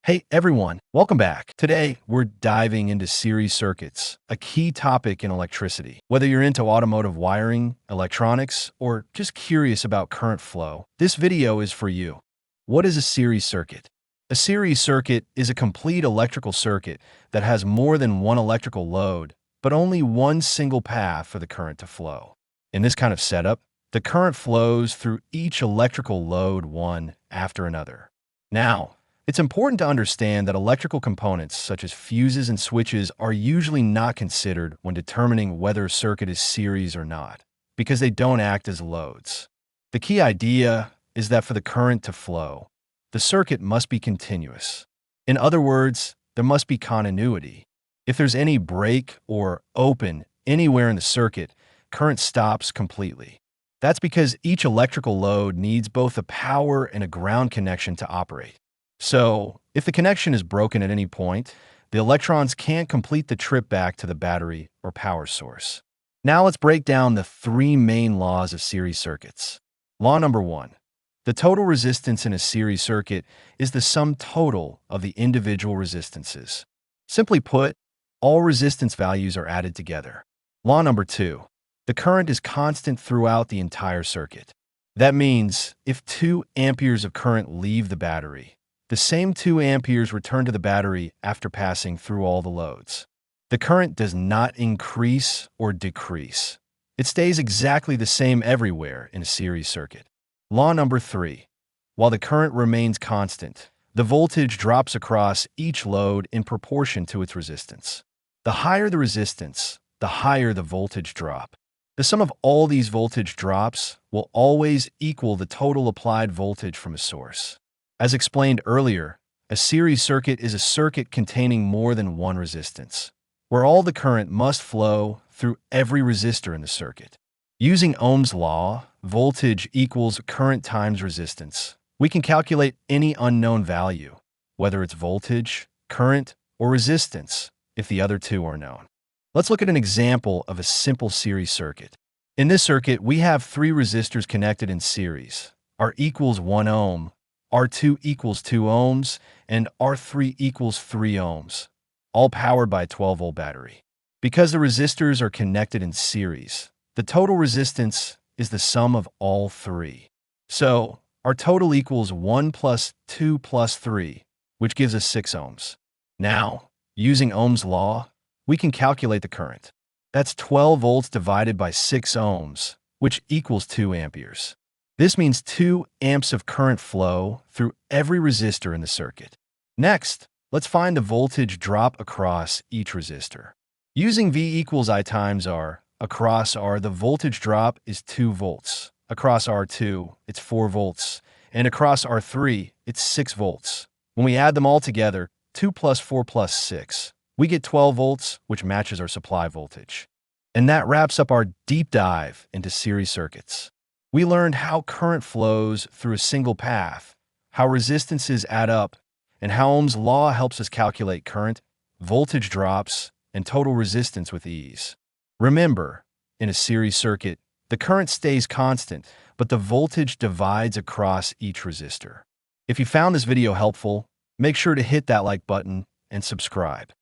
Hey everyone, welcome back. Today, we're diving into series circuits, a key topic in electricity. Whether you're into automotive wiring, electronics, or just curious about current flow, this video is for you. What is a series circuit? A series circuit is a complete electrical circuit that has more than one electrical load, but only one single path for the current to flow. In this kind of setup, the current flows through each electrical load one after another. Now, it's important to understand that electrical components such as fuses and switches are usually not considered when determining whether a circuit is series or not, because they don't act as loads. The key idea is that for the current to flow, the circuit must be continuous. In other words, there must be continuity. If there's any break or open anywhere in the circuit, current stops completely. That's because each electrical load needs both a power and a ground connection to operate. So, if the connection is broken at any point, the electrons can't complete the trip back to the battery or power source. Now let's break down the three main laws of series circuits. Law number 1. The total resistance in a series circuit is the sum total of the individual resistances. Simply put, all resistance values are added together. Law number 2. The current is constant throughout the entire circuit. That means if 2 amperes of current leave the battery, the same 2 amperes return to the battery after passing through all the loads. The current does not increase or decrease. It stays exactly the same everywhere in a series circuit. Law number 3. While the current remains constant, the voltage drops across each load in proportion to its resistance. The higher the resistance, the higher the voltage drop. The sum of all these voltage drops will always equal the total applied voltage from a source. As explained earlier, a series circuit is a circuit containing more than one resistance, where all the current must flow through every resistor in the circuit. Using Ohm's law, voltage equals current times resistance. We can calculate any unknown value, whether it's voltage, current, or resistance, if the other two are known. Let's look at an example of a simple series circuit. In this circuit, we have 3 resistors connected in series. R equals 1 ohm, R2 equals 2 ohms, and R3 equals 3 ohms, all powered by a 12-volt battery. Because the resistors are connected in series, the total resistance is the sum of all 3. So, our total equals 1 plus 2 plus 3, which gives us 6 ohms. Now, using Ohm's law, we can calculate the current. That's 12 volts divided by 6 ohms, which equals 2 amperes. This means 2 amps of current flow through every resistor in the circuit. Next, let's find the voltage drop across each resistor. Using V equals I times R, across R the voltage drop is 2 volts, across R2 it's 4 volts, and across R3 it's 6 volts. When we add them all together, 2 plus 4 plus 6, we get 12 volts, which matches our supply voltage. And that wraps up our deep dive into series circuits. We learned how current flows through a single path, how resistances add up, and how Ohm's law helps us calculate current, voltage drops, and total resistance with ease. Remember, in a series circuit, the current stays constant, but the voltage divides across each resistor. If you found this video helpful, make sure to hit that like button and subscribe.